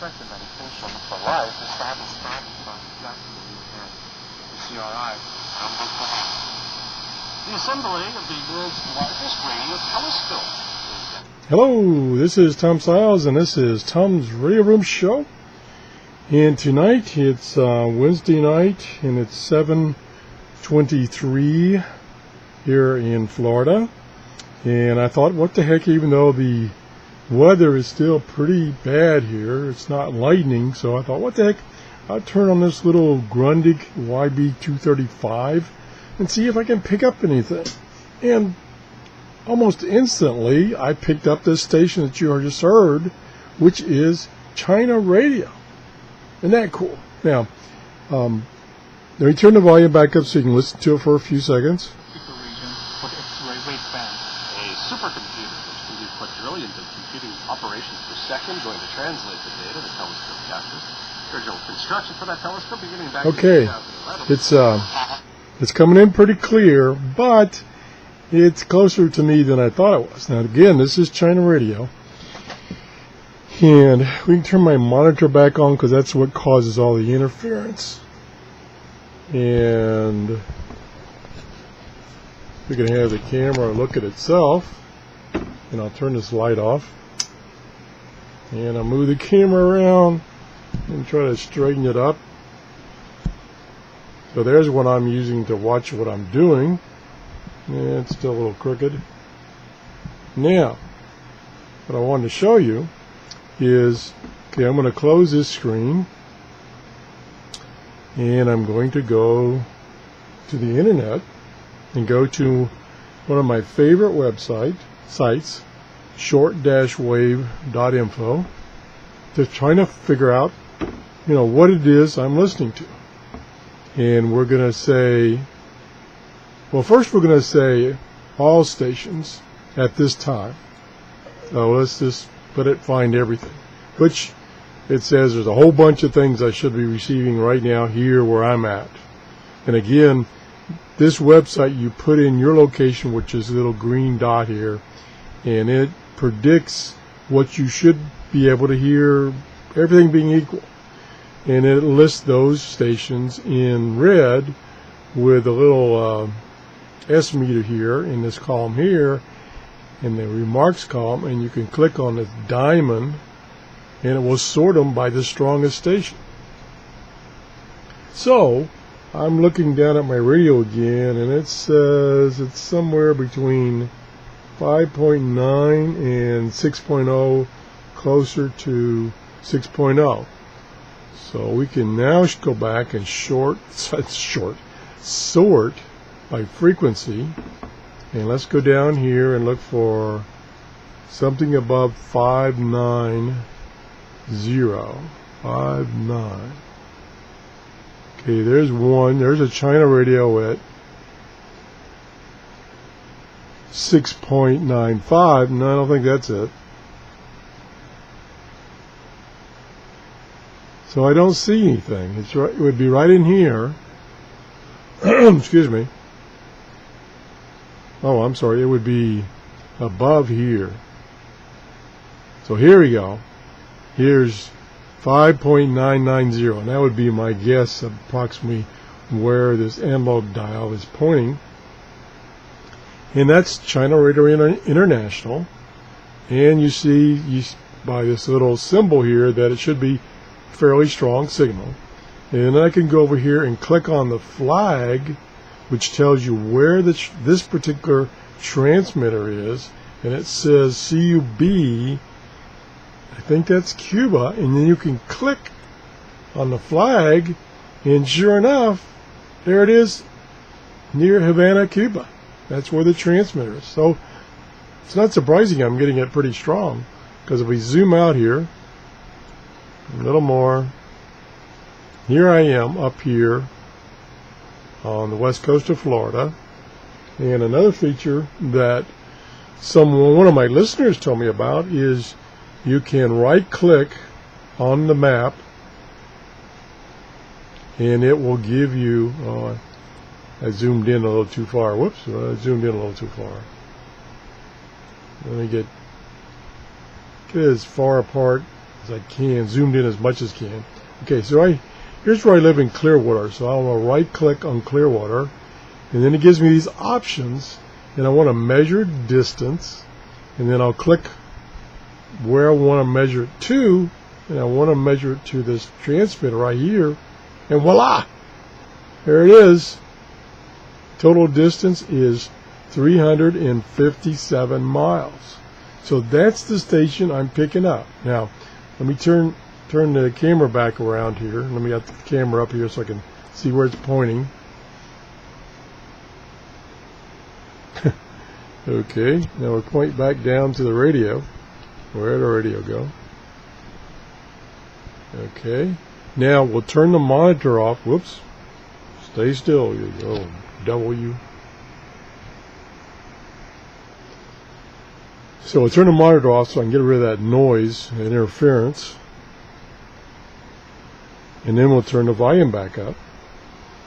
expected medication for life is to have it started from exactly where you had the CRI number for the assembly of the world's largest radio telescope. Hello, this is Tom Siles, and this is Tom's Radio Room Show. And tonight, it's Wednesday night, and it's 7:23 here in Florida. And I thought, what the heck, even though the weather is still pretty bad here, it's not lightning, so I thought, what the heck, I'll turn on this little Grundig YB 235 and see if I can pick up anything. And almost instantly, I picked up this station that you just heard, which is China Radio. Isn't that cool? Now, let me turn the volume back up so you can listen to it for a few seconds. Region for the X-ray waveband. A supercomputer which can do quadrillions of computing operations per second, going to translate the data the telescope captures. Original construction for that telescope beginning back in 2011. It's coming in pretty clear, but it's closer to me than I thought it was. Now, again, this is China Radio. And we can turn my monitor back on because that's what causes all the interference. And we can have the camera look at itself. And I'll turn this light off. And I'll move the camera around and try to straighten it up. So there's what I'm using to watch what I'm doing. And it's still a little crooked. Now, what I wanted to show you is, okay, I'm going to close this screen and I'm going to go to the internet and go to one of my favorite sites, short-wave.info, to try to figure out, what it is I'm listening to. And we're going to say, well, first we're going to say all stations at this time. So let's just find everything, which it says there's a whole bunch of things I should be receiving right now here where I'm at. And again, this website, you put in your location, which is a little green dot here, and it predicts what you should be able to hear, everything being equal. And it lists those stations in red with a little S meter here in this column here, in the remarks column, and you can click on this diamond and it will sort them by the strongest station. So I'm looking down at my radio again, and it says it's somewhere between 5.9 and 6.0, closer to 6.0. So we can now go back and sort by frequency. And let's go down here and look for something above 590. 59. Okay, there's one. There's a China Radio at 6.95. No, I don't think that's it. So I don't see anything. It's right. It would be right in here. Excuse me. Oh, I'm sorry. It would be above here. So here we go. Here's 5.990, and that would be my guess of approximately where this analog dial is pointing. And that's China Radio International. And you see by this little symbol here that it should be fairly strong signal. And I can go over here and click on the flag, which tells you where this particular transmitter is, and it says CUB. I think that's Cuba, and then you can click on the flag, and sure enough, there it is, near Havana, Cuba. That's where the transmitter is. So it's not surprising I'm getting it pretty strong, because if we zoom out here a little more, here I am up here on the west coast of Florida. And another feature that one of my listeners told me about is you can right click on the map and it will give you, I zoomed in a little too far. Whoops, I zoomed in a little too far. Let me get as far apart as I can, zoomed in as much as can. Okay, so here's where I live in Clearwater, so I want to right click on Clearwater, and then it gives me these options, and I want to measure distance, and then I'll click where I want to measure it to, and I want to measure it to this transmitter right here, and voila, there it is. Total distance is 357 miles. So that's the station I'm picking up. Now, let me turn the camera back around here. Let me get the camera up here so I can see where it's pointing. Okay, now we'll point back down to the radio. Where'd the radio go? Okay, now we'll turn the monitor off. Whoops. Stay still. You go. W. So we'll turn the monitor off so I can get rid of that noise and interference. And then we'll turn the volume back up.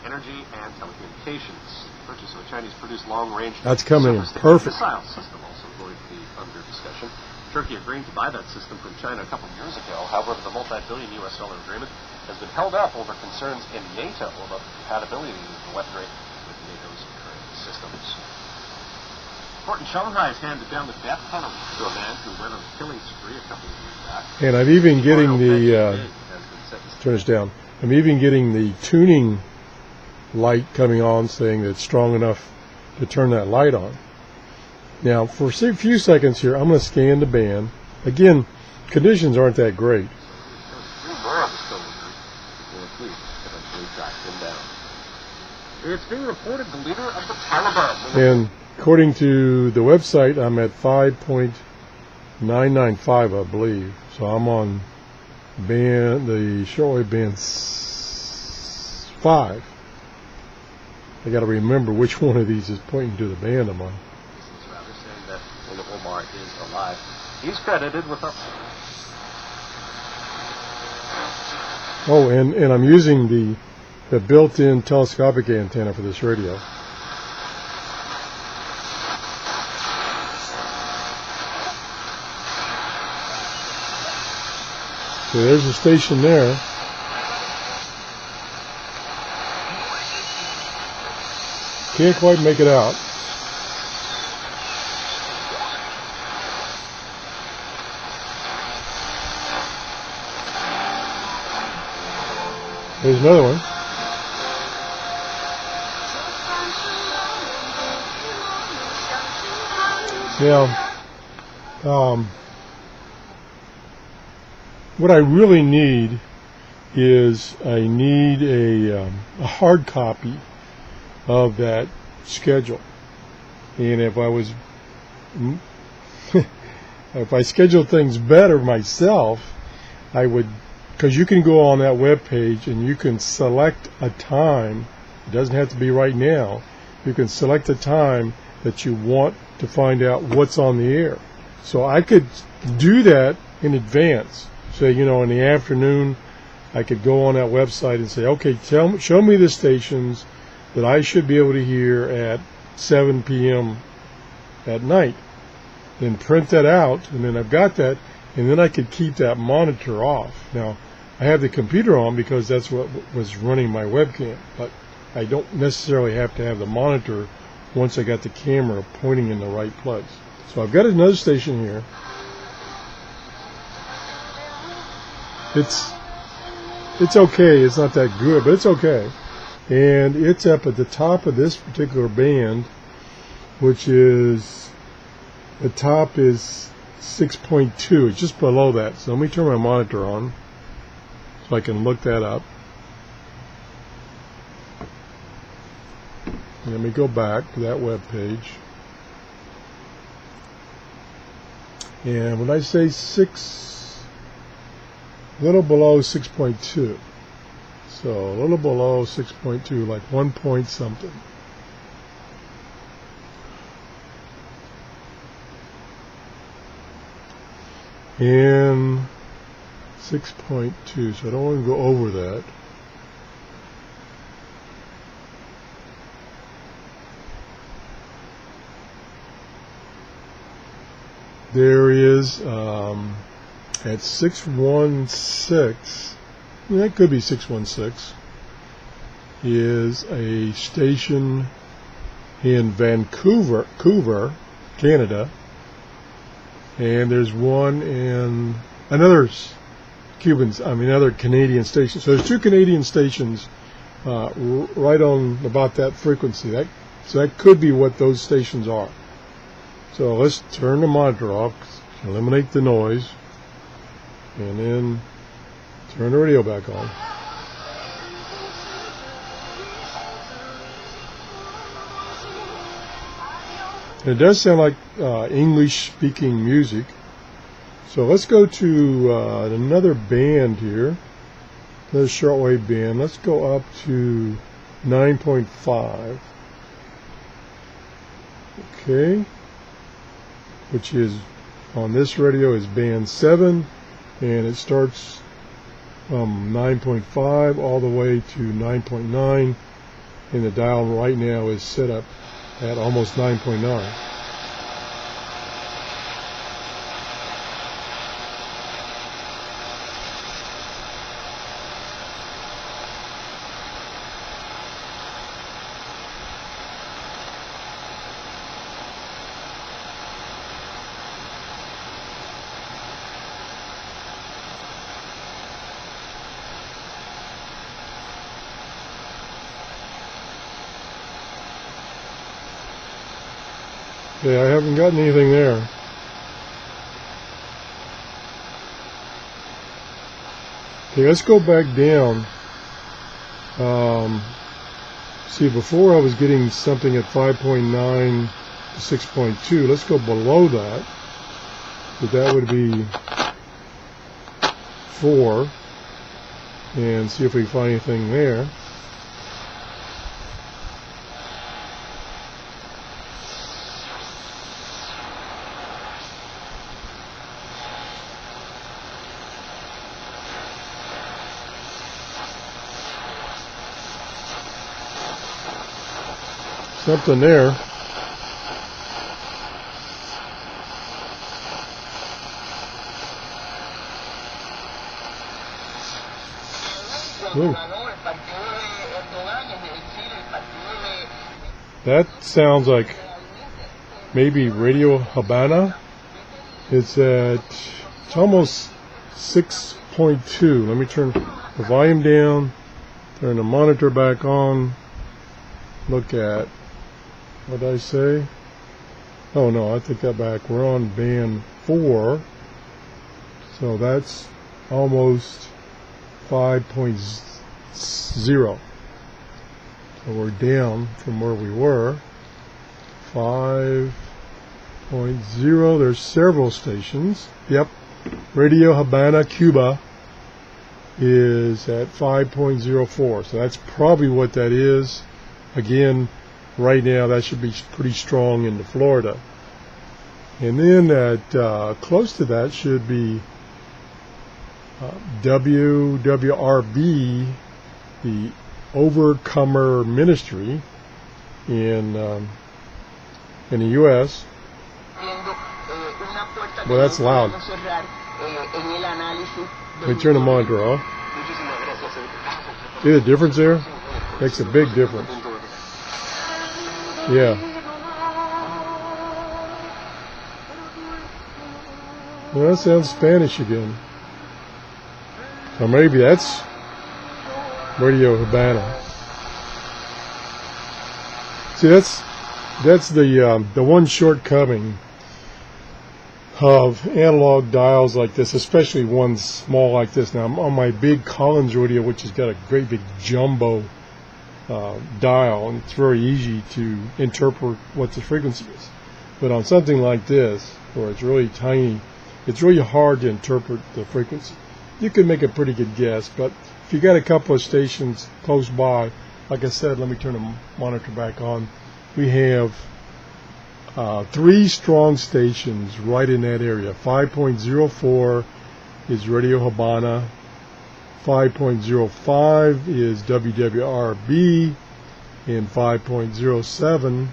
Energy and telecommunications. Purchase of a Chinese-produced long-range. That's coming in perfect. Missile system also going to be under discussion. Turkey agreeing to buy that system from China a couple of years ago. However, the multi-billion U.S. dollar agreement has been held up over concerns in NATO about the compatibility of the weaponry with NATO's current systems. Court in Shanghai has handed down the death penalty to a man who went on a killing spree a couple of years back. And I'm even getting the turn this down. I'm even getting the tuning light coming on, saying that it's strong enough to turn that light on. Now, for a few seconds here, I'm going to scan the band. Again, conditions aren't that great. It's being reported the leader of the Taliban. And according to the website, I'm at 5.995, I believe. So I'm on the shortwave band 5. I got to remember which one of these is pointing to the band I'm on. This is rather saying that Omar is alive. He's credited with a... Oh, and I'm using the built-in telescopic antenna for this radio. So there's a station there. Can't quite make it out. There's another one. Now, what I really need is I need a hard copy of that schedule. And if I was if I scheduled things better myself, I would, because you can go on that web page and you can select a time. It doesn't have to be right now. You can select a time that you want to find out what's on the air. So I could do that in advance. Say, in the afternoon, I could go on that website and say, okay, show me the stations that I should be able to hear at 7 p.m. at night. Then print that out, and then I've got that, and then I could keep that monitor off. Now, I have the computer on because that's what was running my webcam, but I don't necessarily have to have the monitor once I got the camera pointing in the right place. So I've got another station here. It's okay. It's not that good, but it's okay. And it's up at the top of this particular band, which is, the top is 6.2. It's just below that. So let me turn my monitor on so I can look that up. Let me go back to that web page. And when I say a little below 6.2. So a little below 6.2, like 1 point something. And 6.2, so I don't want to go over that. There is at 616, that could be 616, is a station in Vancouver, Canada, and there's one in another Canadian station. So there's two Canadian stations right on about that frequency. So that could be what those stations are. So let's turn the monitor off, eliminate the noise, and then turn the radio back on. It does sound like English-speaking music. So let's go to another band here, another shortwave band. Let's go up to 9.5. Okay, which is on this radio is band 7, and it starts from 9.5 all the way to 9.9, and the dial right now is set up at almost 9.9. Okay, I haven't gotten anything there. Okay, let's go back down. See, before I was getting something at 5.9 to 6.2. Let's go below that. So that would be 4. And see if we can find anything there. Something there. Ooh. That sounds like maybe Radio Habana. It's almost 6.2. Let me turn the volume down, turn the monitor back on, look at, what did I say? Oh no, I take that back. We're on band 4. So that's almost 5.0. So we're down from where we were. 5.0. There's several stations. Yep. Radio Habana, Cuba is at 5.04. So that's probably what that is. Again, right now that should be pretty strong into Florida. And then at close to that should be WWRB, the Overcomer Ministry in the U.S. Well, that's loud. Let me turn the monitor off. See the difference there? Makes a big difference. Yeah. Well, that sounds Spanish again. So maybe that's Radio Habana. See, that's the one shortcoming of analog dials like this, especially one small like this. Now, I'm on my big Collins radio, which has got a great big jumbo dial, and it's very easy to interpret what the frequency is. But on something like this, where it's really tiny, it's really hard to interpret the frequency. You can make a pretty good guess, but if you got a couple of stations close by, like I said, let me turn the monitor back on. We have 3 strong stations right in that area. 5.04 is Radio Habana. 5.05 is WWRB, and 5.07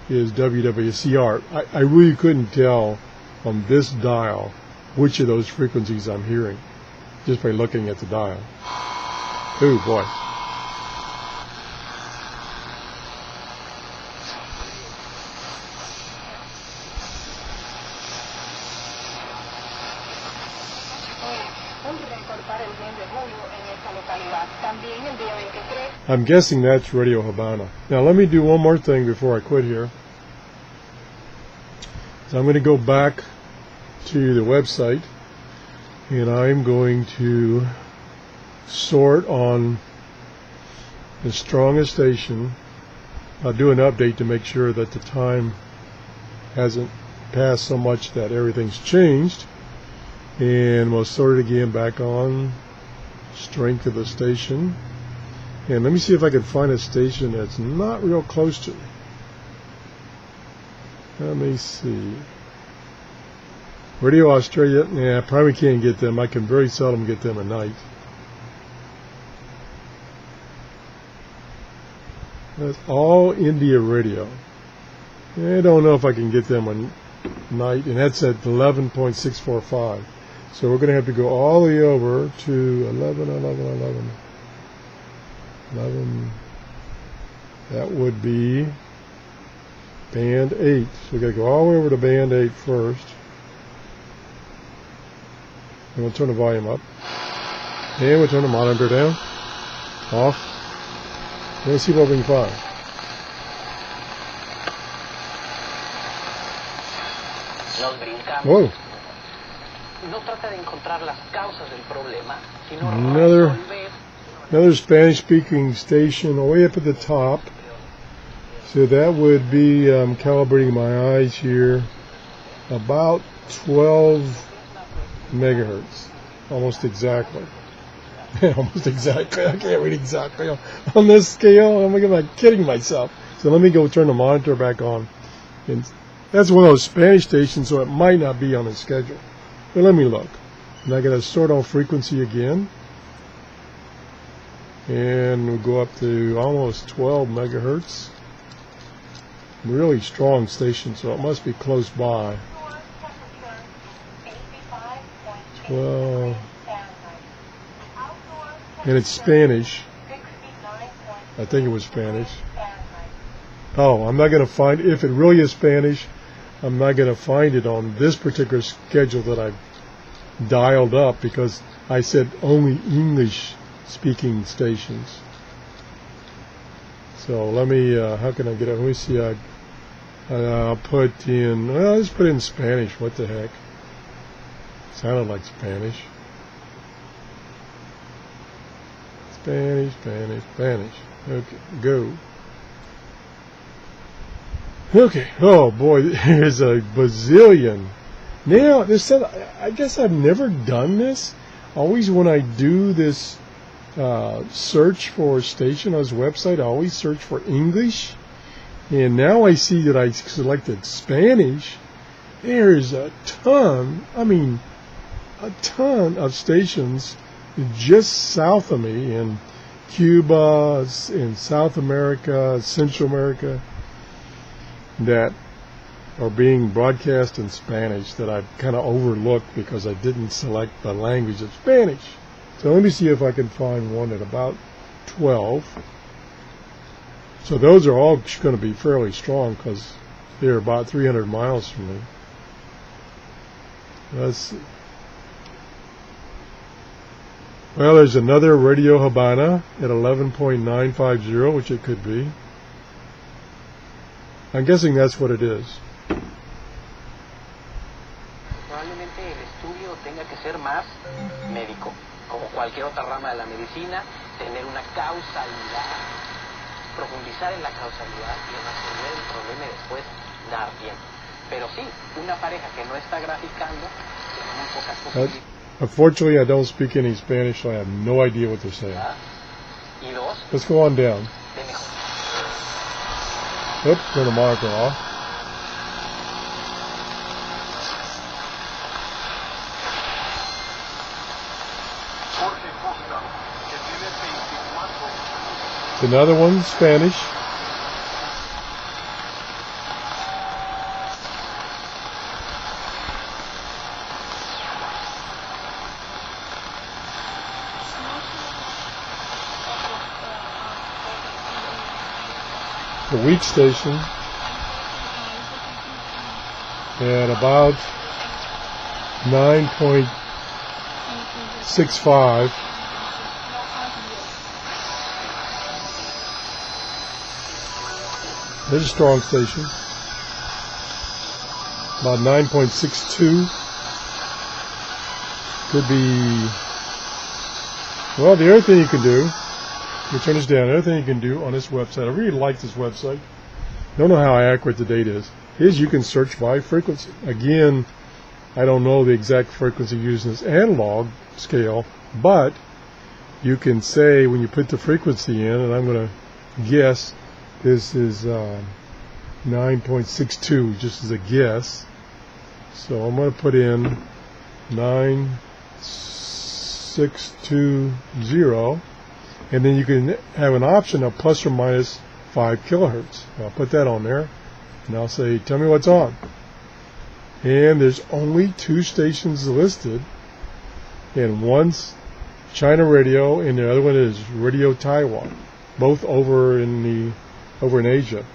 is WWCR. I really couldn't tell on this dial which of those frequencies I'm hearing just by looking at the dial. Oh boy. I'm guessing that's Radio Habana. Now let me do one more thing before I quit here. So I'm going to go back to the website and I'm going to sort on the strongest station. I'll do an update to make sure that the time hasn't passed so much that everything's changed, and we'll sort it again back on strength of the station. And let me see if I can find a station that's not real close to me. Let me see. Radio Australia, yeah, I probably can't get them. I can very seldom get them at night. That's all India Radio. I don't know if I can get them at night, and that's at 11.645. So we're going to have to go all the way over to 11. That would be band 8. So we got to go all the way over to band 8 first. And we'll turn the volume up. And we'll turn the monitor down. Off. Let's see what we can find. Whoa. Another Spanish-speaking station way up at the top. So that would be, calibrating my eyes here, about 12 megahertz, almost exactly. Almost exactly. I can't read exactly on this scale. Am I kidding myself? So let me go turn the monitor back on. And that's one of those Spanish stations, so it might not be on the schedule. But let me look. And I got to sort on frequency again. And we'll go up to almost 12 megahertz. Really strong station, so it must be close by. 12. And it's Spanish. I think it was Spanish. Oh, I'm not going to find, if it really is Spanish, I'm not going to find it on this particular schedule that I've dialed up, because I said only English speaking stations. So let me, how can I get it? Let me see. I'll put in, well, let's put in Spanish. What the heck? Sounded like Spanish. Spanish. Okay, go. Okay. Oh boy, there's a bazillion. Now, I guess I've never done this. Always when I do this search for a station on his website, I always search for English. And now I see that I selected Spanish. There's a ton of stations just south of me in Cuba, in South America, Central America, that are being broadcast in Spanish that I've kind of overlooked because I didn't select the language of Spanish. So let me see if I can find one at about 12. So those are all going to be fairly strong because they're about 300 miles from me. Let's see. Well, there's another Radio Habana at 11.950, which it could be. I'm guessing that's what it is. Probablemente el estudio tenga que ser más médico, como cualquier otra rama de la medicina, tener una causalidad, profundizar en la causalidad y resolver el problema y después dar tiempo. Pero sí, una pareja que no está graficando tiene muy pocas posibilidades. Unfortunately, I don't speak any Spanish, so I have no idea what they're saying. Let's go on down. Oops, turn the monitor off. Another one, Spanish. the weak station at about 9.65. There's a strong station. About 9.62. Could be, well, the other thing you can do, let me turn this down, the other thing you can do on this website, I really like this website, don't know how accurate the data is you can search by frequency. Again, I don't know the exact frequency used in this analog scale, but you can say when you put the frequency in, and I'm going to guess this is 9.62, just as a guess. So I'm going to put in 9620, and then you can have an option of plus or minus 5 kilohertz. I'll put that on there, and I'll say, tell me what's on. And there's only 2 stations listed, and one's China Radio, and the other one is Radio Taiwan, both over in Asia.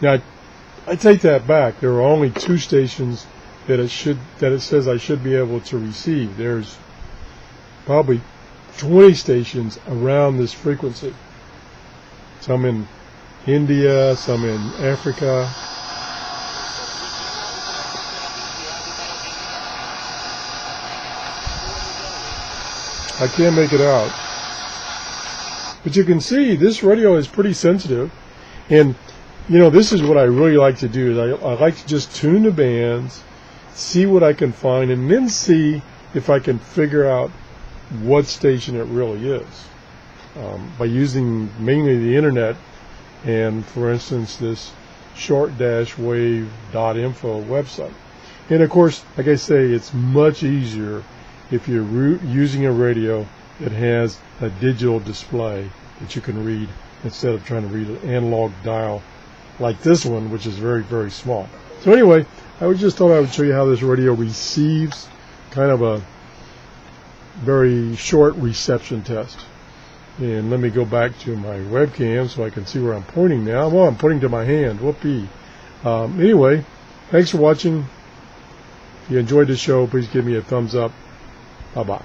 Now, I take that back. There are only 2 stations that it says I should be able to receive. There's probably 20 stations around this frequency. Some in India, some in Africa. I can't make it out. But you can see this radio is pretty sensitive, and you know, this is what I really like to do. I like to just tune the bands, see what I can find, and then see if I can figure out what station it really is by using mainly the internet and, for instance, this short-wave.info website. And of course, like I say, it's much easier if you're using a radio that has a digital display that you can read instead of trying to read an analog dial like this one, which is very, very small. So anyway, I just thought I would show you how this radio receives, kind of a very short reception test. And let me go back to my webcam so I can see where I'm pointing now. Well, I'm pointing to my hand. Whoopee. Anyway, thanks for watching. If you enjoyed the show, please give me a thumbs up. Bye-bye.